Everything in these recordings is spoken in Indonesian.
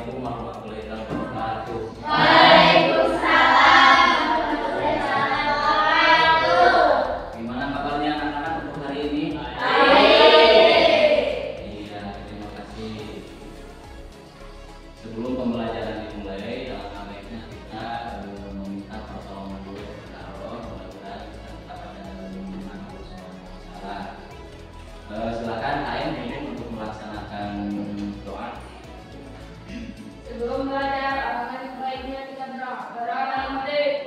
Assalamualaikum warahmatullahi wabarakatuh. Waalaikumsalam warahmatullahi wabarakatuh. Gimana kabarnya anak-anak untuk hari ini? Baik. Iya, terima kasih. Sebelum pembelajaran dimulai, dalam baiknya kita meminta pertolongan dulu kepada Allah. Mudah-mudahan kita tetap ada dalam lindungan Allah Subhanahu wa Ta'ala. Silakan Ain mungkin untuk melaksanakan doa. Sebelum belajar, alangkah baiknya kita berdoa. Berdoa mulai.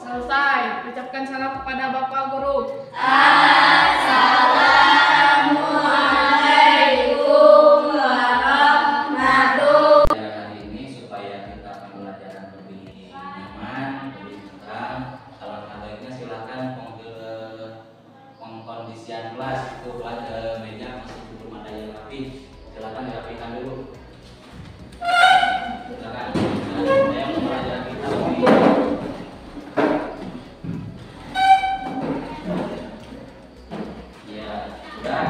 Selesai. Ucapkan salam kepada Bapak Guru. Assalamualaikum warahmatullahi. Hari ini supaya kita pembelajaran lebih nyaman, lebih tenang. Alangkah baiknya silakan pengkondisian kelas itu meja masih belum ada yang rapi. Silakan dirapikan dulu. Silakan. Saya mempelajari kita lebih. Ya, sudah.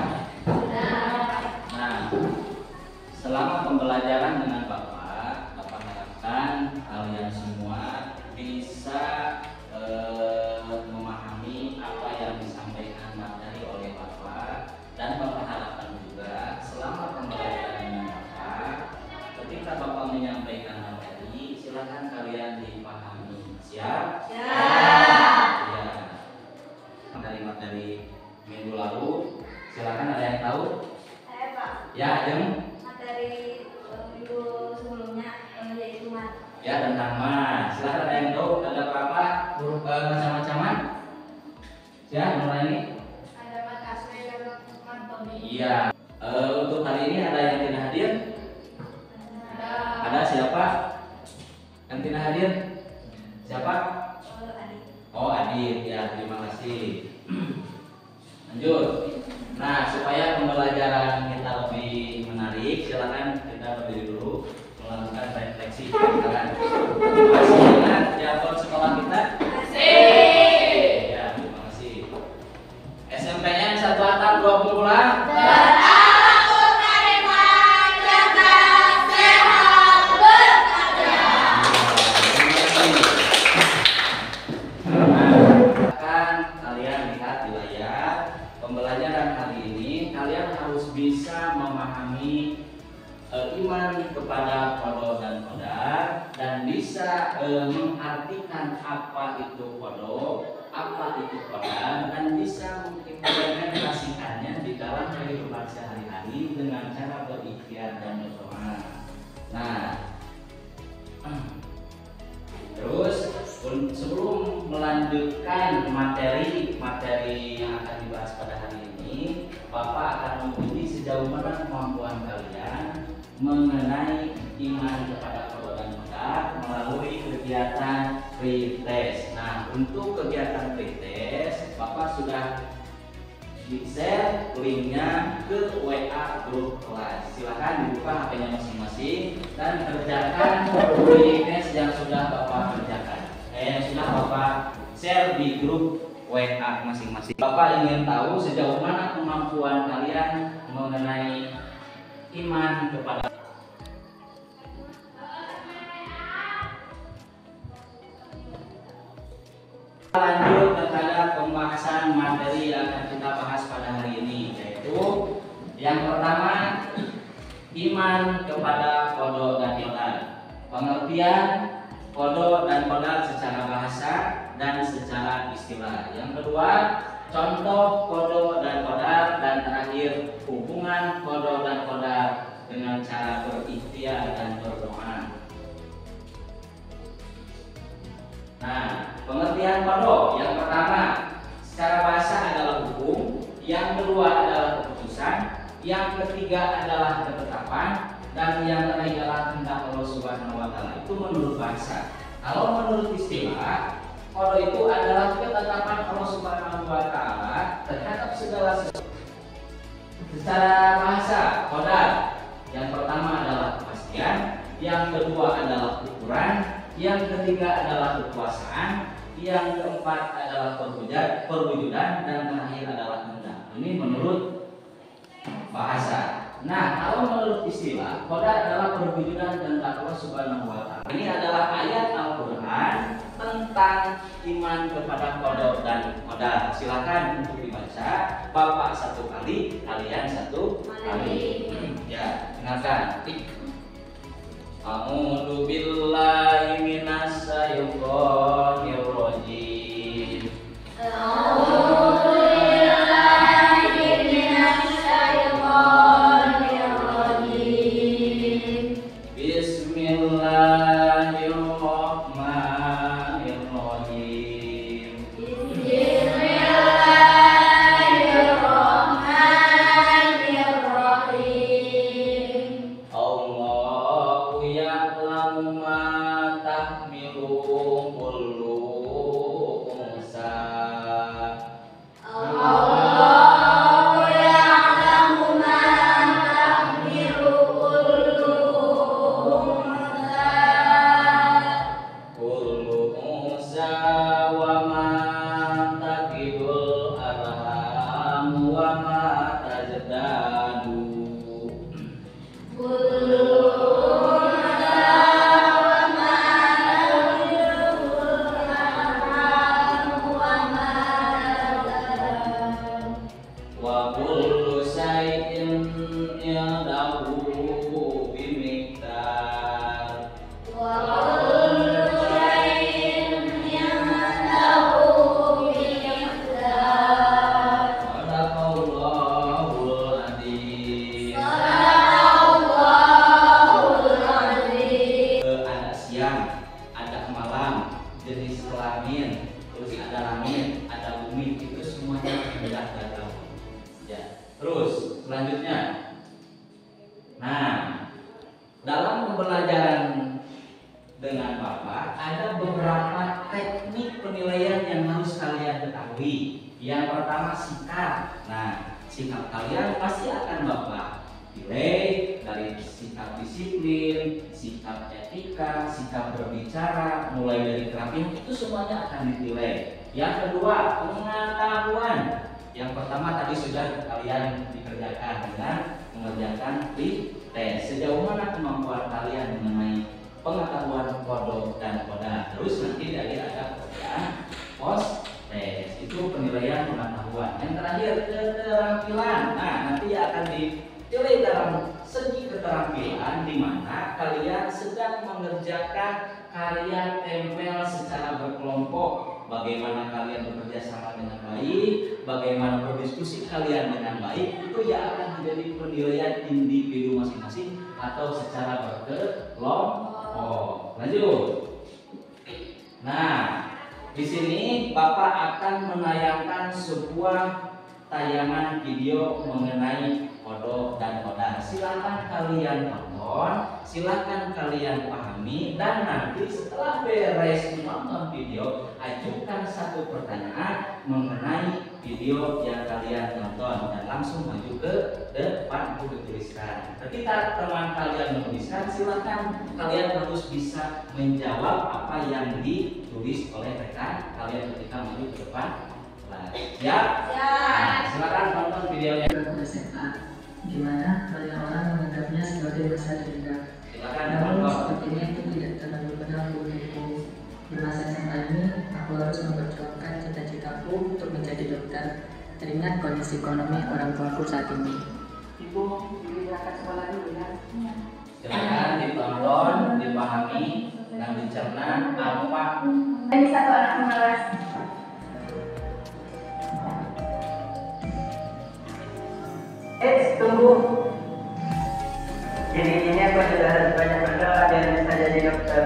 Nah, selama pembelajaran dengan Bapak harapkan kalian semua bisa memahami apa yang disampaikan materi oleh Bapak, dan Bapak harapkan juga selama pembelajaran dengan Bapak, ketika Bapak menyampaikan materi, silakan kalian dipahami. Siap? Siap. Ya. Materi minggu lalu, silakan ada yang tahu? Saya Pak. Ya, Jeng. Materi minggu sebelumnya yaitu mat. Ya, tentang mas. Silakan ada yang tahu ada berapa huruf macam-macaman? Ya, Nurani. Ada mat asli dan mat bumi. Iya. Untuk hari ini ada yang tidak hadir? Ada Ada siapa? Yang tidak hadir? Siapa? Adi. Oh, Adit. Ya, terima kasih. Lanjut. Nah, supaya pembelajaran kita lebih menarik, silakan kita berdiri dulu melakukan refleksi. Silakan. Masih ingat jargon sekolah kita? Ya, terima kasih. SMPN 1 atap 20 bulan. Bertakut terima cerdas sehat berkarya. Akan kalian lihat di layar pembelajaran hari ini, kalian harus bisa memahami iman kepada qada dan qadar, dan bisa mengartikan apa itu qada, apa itu qadar, dan bisa mengimplementasikannya di dalam kehidupan sehari-hari dengan cara berikhtiar dan berdoa. Nah, terus sebelum melanjutkan materi yang akan dibahas pada hari ini, Bapak akan menguji sejauh mana kemampuan kalian mengenai iman kepada qada dan qadar melalui kegiatan pretest. Nah, untuk kegiatan pretest, Bapak sudah di-share linknya ke WA grup kelas. Silahkan dibuka HP-nya masing-masing dan kerjakan pretest yang sudah Bapak kerjakan. Yang sudah Bapak share di grup WA masing-masing. Bapak ingin tahu sejauh mana kemampuan kalian mengenai iman kepada. Lanjut kepada pembahasan materi yang akan kita bahas pada hari ini, yaitu yang pertama, iman kepada qada dan qadar. Pengertian qada dan qadar secara bahasa dan secara istilah. Yang kedua, contoh qada dan qadar, dan terakhir hubungan qada dan qadar dengan cara berikhtiar dan berdoa. Nah, pengertian qada yang pertama secara bahasa adalah hukum, yang kedua adalah keputusan, yang ketiga adalah ketetapan, dan yang terakhir adalah kehendak Allah Subhanahu wa Ta'ala. Itu menurut bahasa. Kalau menurut istilah, qada itu adalah ketetapan Allah Subhanahu wa Ta'ala terhadap segala sesuatu. Secara bahasa, qadar yang pertama adalah kepastian, yang kedua adalah ukuran, yang ketiga adalah kekuasaan, yang keempat adalah perwujudan, dan terakhir adalah hendak. Ini menurut bahasa. Nah, kalau menurut istilah, qadar adalah perwujudan dan Allah Subhanahu wa Ta'ala. Ini adalah ayat Al-Qur'an tentang iman kepada qadar dan qadar. Silakan untuk dibaca. Bapak satu kali, kalian satu kali. Ya, dengarkan. A'udzu billahi minas syaitonir rajim. Selanjutnya, nah, dalam pembelajaran dengan Bapak ada beberapa teknik penilaian yang harus kalian ketahui. Yang pertama sikap. Nah, sikap kalian pasti akan Bapak nilai dari sikap disiplin, sikap etika, sikap berbicara, mulai dari kerapian, itu semuanya akan dinilai. Yang kedua, pengetahuan. Yang pertama tadi sudah kalian dikerjakan dengan mengerjakan tes. Sejauh mana kemampuan kalian mengenai pengetahuan kodok dan koda. Terus nanti dari ada pekerjaan post tes. Itu penilaian pengetahuan. Yang terakhir keterampilan. Nah, nanti akan dinilai dalam segi keterampilan di mana kalian sedang mengerjakan karya tempel secara berkelompok. Bagaimana kalian bekerja sama dengan baik, bagaimana berdiskusi kalian dengan baik, itu ya akan menjadi penilaian individu masing-masing atau secara berkelompok. Lanjut. Nah, di sini Bapak akan menayangkan sebuah tayangan video mengenai kodok dan kodar. Silakan kalian tonton, silakan kalian pahami, dan nanti setelah beres menonton video, ajukan satu pertanyaan mengenai video yang kalian tonton dan langsung maju ke depan untuk dituliskan. Ketika teman kalian menuliskan, silakan kalian harus bisa menjawab apa yang ditulis oleh rekan kalian ketika maju ke depan. Siap? Nah, silakan tonton videonya. Gimana banyak orang menganggapnya sebagai masa dendam. Namun sepertinya itu tidak terlalu benar bagiku. Di masa SMA ini, aku harus memperjuangkan cita-citaku untuk menjadi dokter. Teringat kondisi ekonomi orang tuaku saat ini. Ibu, berangkat sekolah dulu ya. Silakan ditonton, dipahami, dan dicerna apa. Ini satu anak malas. Tunggu. Ini aku sudah harus banyak berdoa dan bisa jadi dokter.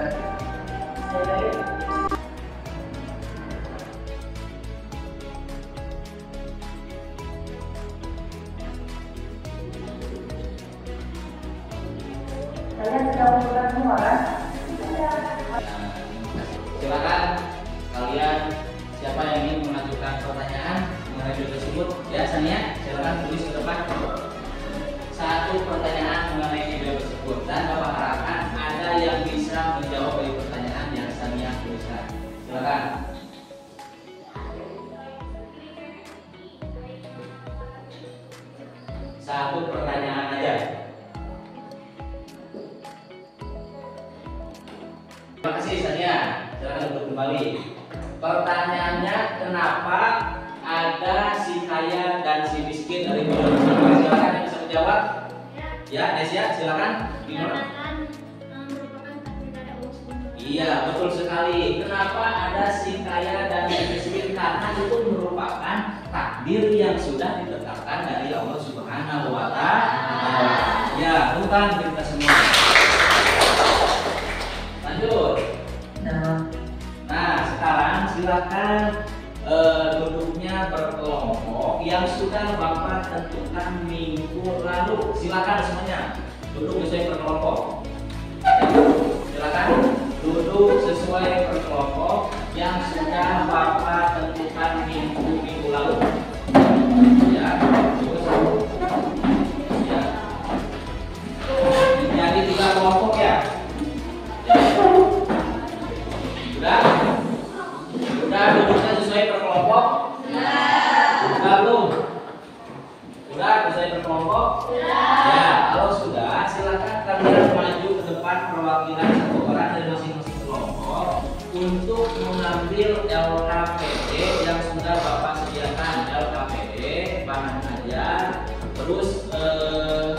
Kalian sudah mengumpulkan semua kan? Silakan kalian siapa yang ingin mengajukan pertanyaan mengenai video tersebut, ya Sania, silakan tulis ke depan satu pertanyaan mengenai video tersebut, dan Bapak harapkan ada yang bisa menjawab dari pertanyaan yang Sania tuliskan. Silakan. Satu pertanyaan aja. Terima kasih Sania. Silakan duduk kembali. Pertanyaannya, kenapa ada si kaya dan si miskin dari film? Silakan yang bisa menjawab. Ya, Nesia, silakan. Gimana? Iya, betul sekali. Kenapa ada si kaya dan si miskin? Karena itu merupakan takdir yang sudah ditetapkan dari Allah Subhanahu wa Ta'ala. Ya, bukan kita semua. Lanjut. Nah, sekarang silakan duduknya berkelompok yang sudah Bapak tentukan minggu lalu. Silakan semuanya duduk sesuai berkelompok. Silakan duduk sesuai berkelompok yang sudah Bapak tentukan minggu lalu. Ya, terus ya. Jadi 3 kelompok ya. Udah duduknya sesuai berkelompok? Udah belum? Udah sesuai berkelompok? Ya, kalau sudah silakan kalian maju ke depan perwakilan satu orang dari masing-masing kelompok untuk mengambil LKPD yang sudah Bapak sediakan. LKPD, bahan ajar, terus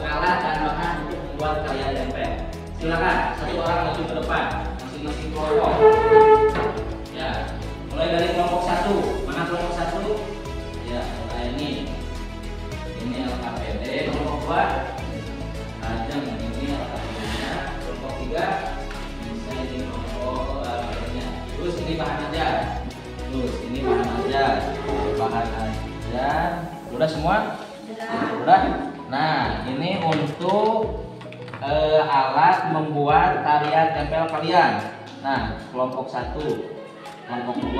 alat dan bahan untuk membuat karya tempel. Silakan satu orang maju ke depan masing-masing kelompok. Ya, mulai dari kelompok 1. Mana kelompok 1? Ya, ini LKPD. Kelompok 2 Ajeng, ini LKPD-nya. Kelompok 3 bisa ini kelompok LKPD-nya. Terus ini bahan ajar. Terus ini bahan ajar. Bahan ajar. Udah semua? Udah. Nah, ini untuk alat membuat karya tempel kalian. Nah, kelompok 1, kelompok 2,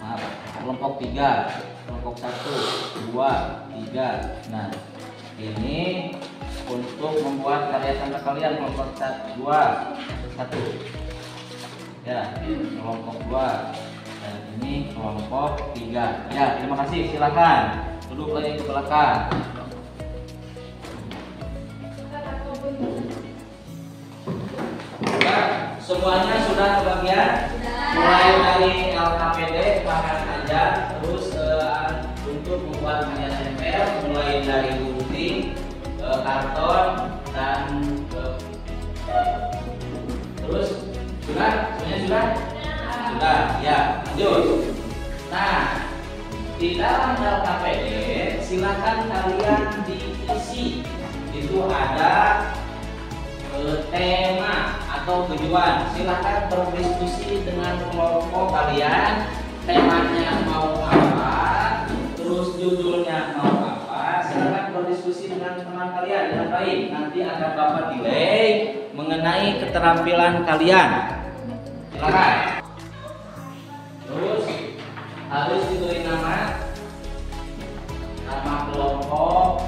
maaf, kelompok 3, kelompok 1, 2, 3. Nah, ini untuk membuat karya tempel kalian. Kelompok 2, 1. Ya, kelompok 2. Dan ini kelompok 3. Ya, terima kasih. Silakan duduk lagi ke belakang. Semuanya sudah kebagian? Mulai dari LKPD, bahan ajar, terus untuk membuat karya tempel, mulai dari gunting, karton, dan terus sudah? Semuanya sudah? Sudah, ya, lanjut. Nah, di dalam LKPD silakan kalian diisi. Itu ada tema atau tujuan. Silahkan berdiskusi dengan kelompok kalian. Temanya mau apa, terus judulnya mau apa. Silahkan berdiskusi dengan teman kalian dengan baik. Nanti akan Bapak delay mengenai keterampilan kalian. Silahkan. Terus harus diberi nama kelompok,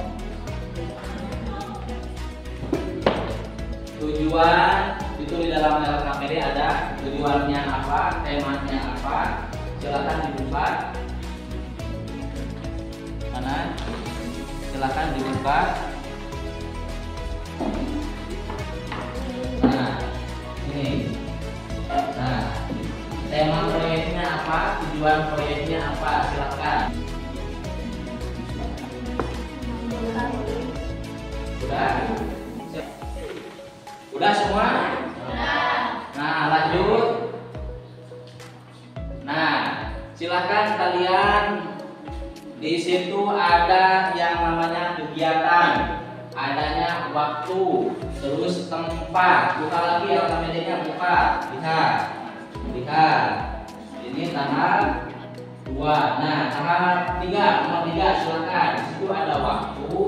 tujuan. Itu di dalam LKPD ada tujuannya apa, temanya apa. Silakan dibuka. Mana? Silakan dibuka. Nah, ini. Nah, tema proyeknya apa, tujuan proyeknya apa, silakan. Udah? Udah semua? Nah, lanjut. Nah, silakan kalian, di situ ada yang namanya kegiatan, adanya waktu, terus tempat. Buka lagi LKPD-nya, buka. Lihat. Ini tanggal 2. Nah, tanggal 3, nomor 3 silakan. Di situ ada waktu,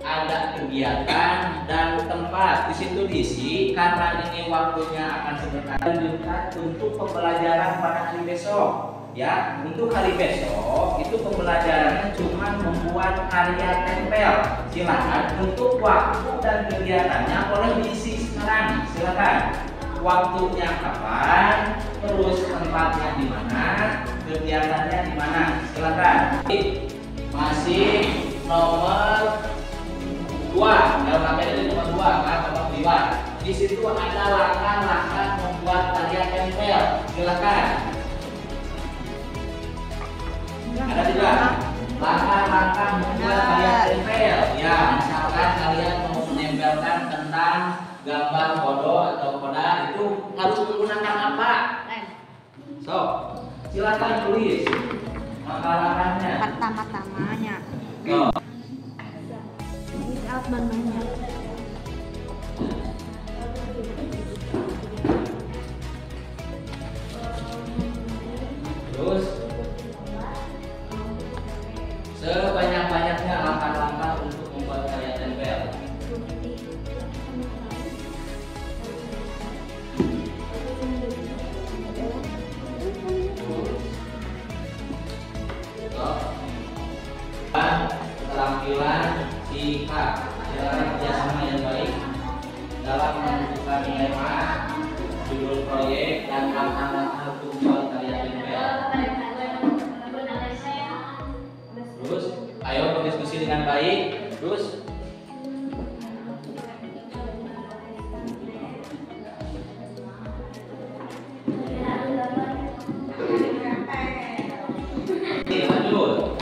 ada kegiatan dan tempat. Di situ diisi karena ini waktunya akan sebentar. Lanjutkan untuk pembelajaran pada hari besok. Ya, untuk hari besok itu pembelajarannya cuma membuat karya tempel. Silakan untuk waktu dan kegiatannya boleh diisi sekarang. Silakan. Waktunya kapan, terus tempatnya di mana, kegiatannya di mana. Silakan. Masih nomor 2, LKPD itu nomor 2 kan, nomor 5. Di situ ada langkah-langkah membuat talian tempel. Silakan. Ada tidak? Langkah-langkah membuat talian tempel. Ya, misalkan kalian mau menempelkan tentang gambar kodo atau koda, itu harus menggunakan apa? So, silakan tulis langkah-langkahnya. Pertama-tamanya alat bantunya. Terus sebanyak-banyaknya langkah-langkah untuk membuat talian tempel. Keterampilan sikap, kerjasama yang baik dalam menentukan tema, judul proyek, dan langkah-langkah untuk membuat talian tempel. Terus, ayo berdiskusi dengan baik. Terus, lanjut.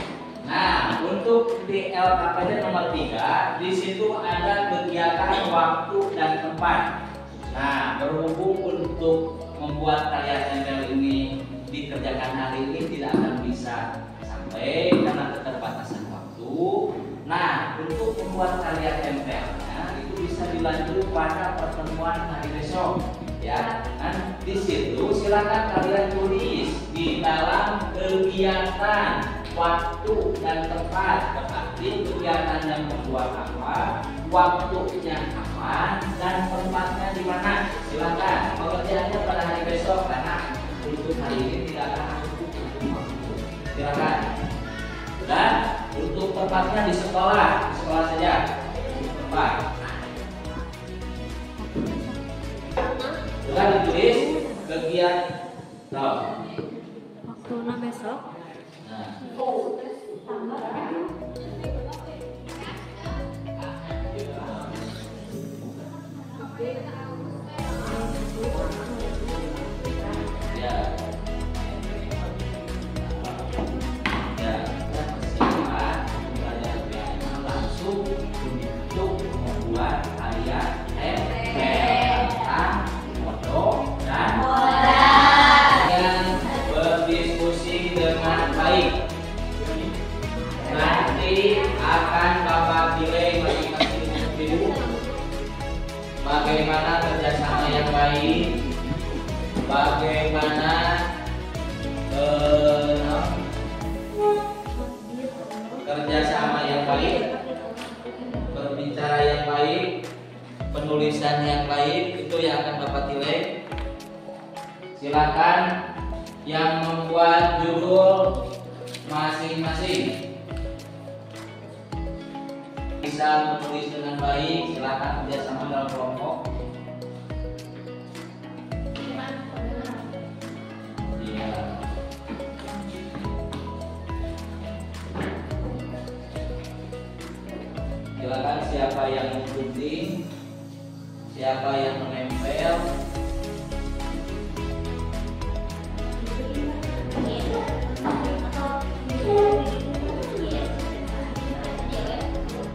Nah, untuk di LKPD nomor 3, di situ ada kegiatan waktu dan tempat. Nah, berhubung untuk membuat talian tempel ini dikerjakan hari ini tidak akan bisa sampai karena keterbatasan waktu. Nah, untuk membuat talian tempelnya itu bisa dilanjut pada pertemuan hari besok. Ya, dan di situ silakan kalian tulis di dalam kegiatan waktu dan tempat, berarti kegiatan yang membuat apa, waktunya kapan, dan tempatnya di mana. Silakan pengerjaannya pada hari besok karena untuk hari ini tidak akan cukup untuk waktu. Silakan. Dan untuk tempatnya di sekolah saja. Tempat. Sudah ditulis kegiatan. Waktunya besok. Langsung untuk membuat talian tempel, foto, dan berdiskusi dengan baik. Nanti akan Bapak pilih masing-masing individu bagaimana kerjasama yang baik, bagaimana kerjasama yang baik, berbicara yang baik, penulisan yang baik, itu yang akan Bapak pilih. Silakan yang membuat judul masing-masing. Bisa menulis dengan baik, silakan kerjasama dalam kelompok. Iya. Silakan siapa yang menggunting, siapa yang menempel.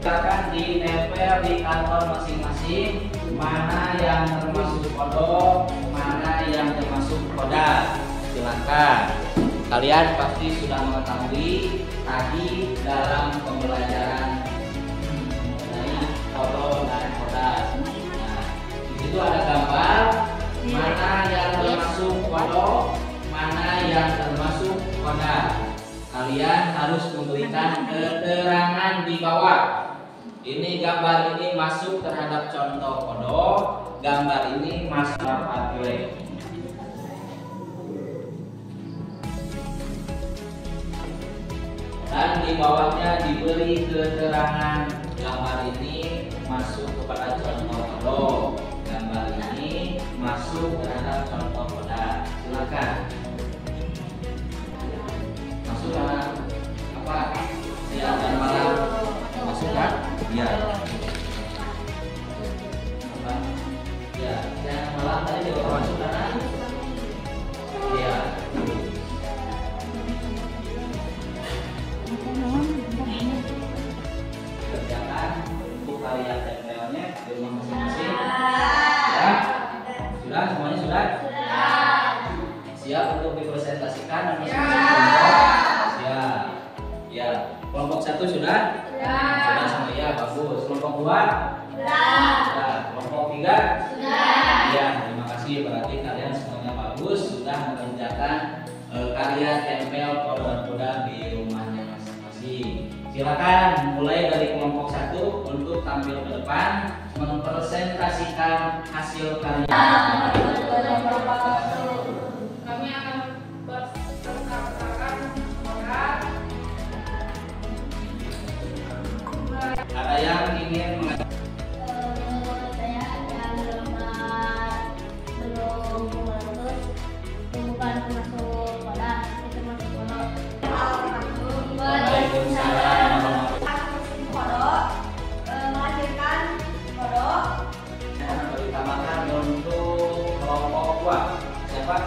Silakan dinempel di kantor masing-masing, mana yang termasuk kodok, mana yang termasuk koda. Silakan. Kalian pasti sudah mengetahui tadi dalam pembelajaran mengenai kodok dan koda. Nah, di situ ada gambar mana yang termasuk kodok, mana yang termasuk koda. Kalian harus memberikan keterangan di bawah. Ini gambar ini masuk terhadap contoh kodok, gambar ini masuk dapat pilih. Dan di bawahnya diberi keterangan gambar ini masuk kepada contoh kodok, gambar ini masuk terhadap contoh koda. Silakan. Masuk mana? Apa? Siang dan malam. Masuk kan? Iya. Ya. Kelompok 1 sudah? Sudah. Sudah semua ya, bagus. Kelompok 2? Sudah. Sudah. Kelompok 3? Sudah. Ya, terima kasih. Berarti kalian semuanya bagus, sudah mengerjakan karya tempel kode-kode di rumahnya masing-masing. Silakan mulai dari kelompok 1 untuk tampil ke depan mempresentasikan hasil karya. Kami akan berperkarakan orang. Ada yang ingin Menurut saya yang belum lulus bukan masuk sekolah, itu masuk sekolah. Waalaikumsalam. Kodok melahirkan kodok. Pertamakan untuk kelompok 2. Siapa?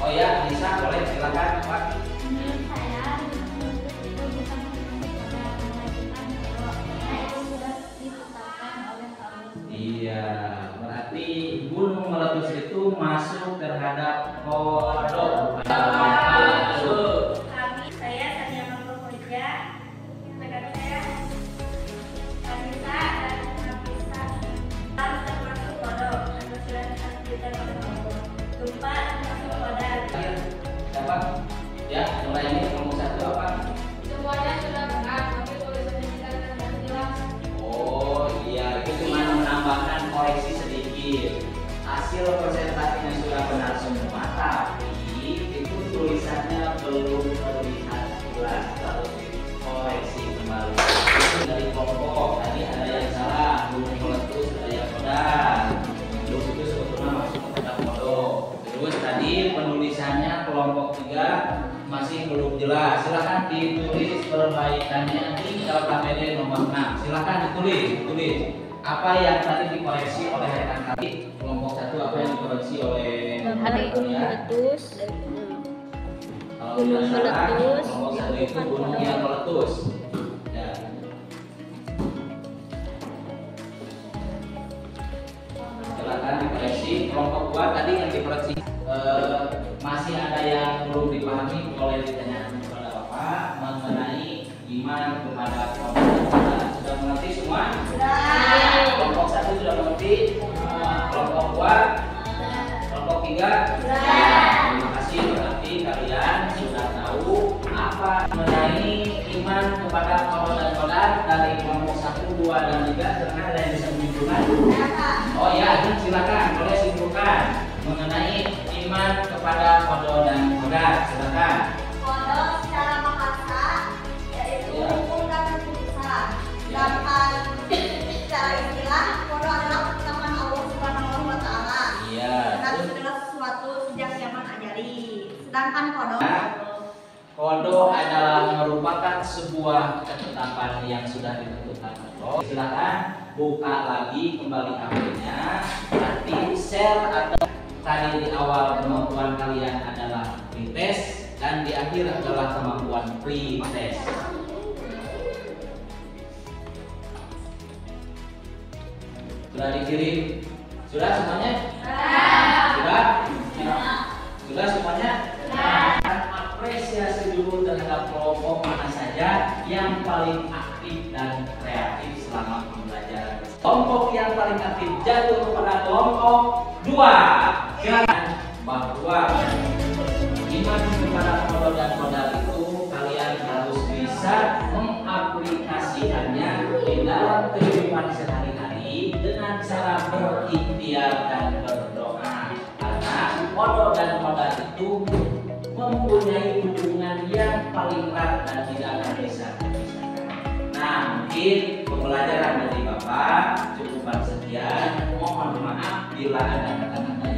Oh ya, Lisa, boleh silakan Pak. Menurut saya itu bukan masuk sekolah, melahirkan kodok. Karena itu sudah ditetapkan oleh Allah. Iya, berarti gunung meletus itu masuk terhadap kodok. Saya Sania Mangkoja, rekan saya Anissa dan Nafisa termasuk kodok atau sudah ditakdirkan oleh Allah. Gempa termasuk kodok. Siapa? Ya, mulai ini kelompok 1 apa? Semuanya sudah benar, tapi tulisannya tidak terlihat jelas. Oh iya, itu cuma menambahkan koreksi sedikit. Hasil presentasinya sudah benar semua, tapi itu tulisannya belum terlihat jelas, harus dikoreksi kembali. Itu dari kelompok tadi ada yang salah, gunung meletus ada yang benar. Terus itu sebetulnya masuk ke dalam kodok. Terus tadi penulisannya kelompok 3 masih belum jelas. Silakan ditulis perbaikannya di KPD nomor 6. Silakan ditulis. Apa yang tadi dikoreksi oleh rekan kami? Kelompok 1 apa yang dikoreksi oleh Ada gunung meletus. Kalau Gunung tidak salah, meletus, kelompok 1 itu bukan gunung kodok. yang meletus. Ya. Silakan dikoreksi. Kelompok 2 tadi yang dikoreksi masih ada yang belum dipahami, boleh ditanyakan kepada Bapak mengenai iman kepada Allah. Sudah mengerti semua? Kelompok 1 sudah mengerti? Kelompok 2? Kelompok 3? Terima kasih, berarti kalian sudah tahu apa mengenai iman kepada Allah dan Qadar dari kelompok 1, 2, dan 3. Karena ada yang bisa menyimpulkan? Oh ya, silakan, boleh simpulkan mengenai iman kepada Allah dan Qadar. Silakan. Kodok secara bahasa yaitu hukum dan keputusan. Sedangkan secara istilah kodok adalah ketetapan Allah Subhanahu wa Ta'ala. Iya. Dan segala sesuatu sejak zaman ajali. Sedangkan kodok Kodok adalah merupakan sebuah ketetapan yang sudah ditentukan Allah. Silakan buka lagi kembali HP-nya. Nanti share atau tadi di awal kemampuan kalian adalah pretest dan di akhir adalah kemampuan pretest. Sudah dikirim? Sudah semuanya? Sudah? Sudah semuanya? Apresiasi dulu terhadap kelompok mana saja yang paling aktif dan kreatif selama pembelajaran. Kelompok yang paling aktif jatuh kepada kelompok 2. Silakan bahwa iman kepada Allah dan Qadar itu kalian harus bisa mengaplikasikannya di dalam kehidupan sehari-hari dengan cara berikhtiar dan berdoa. Karena Allah dan Qadar itu mempunyai hubungan yang paling erat dan tidak akan bisa dipisahkan. Nah, mungkin pembelajaran dari Bapak cukupan sekian. Mohon maaf bila ada kata-kata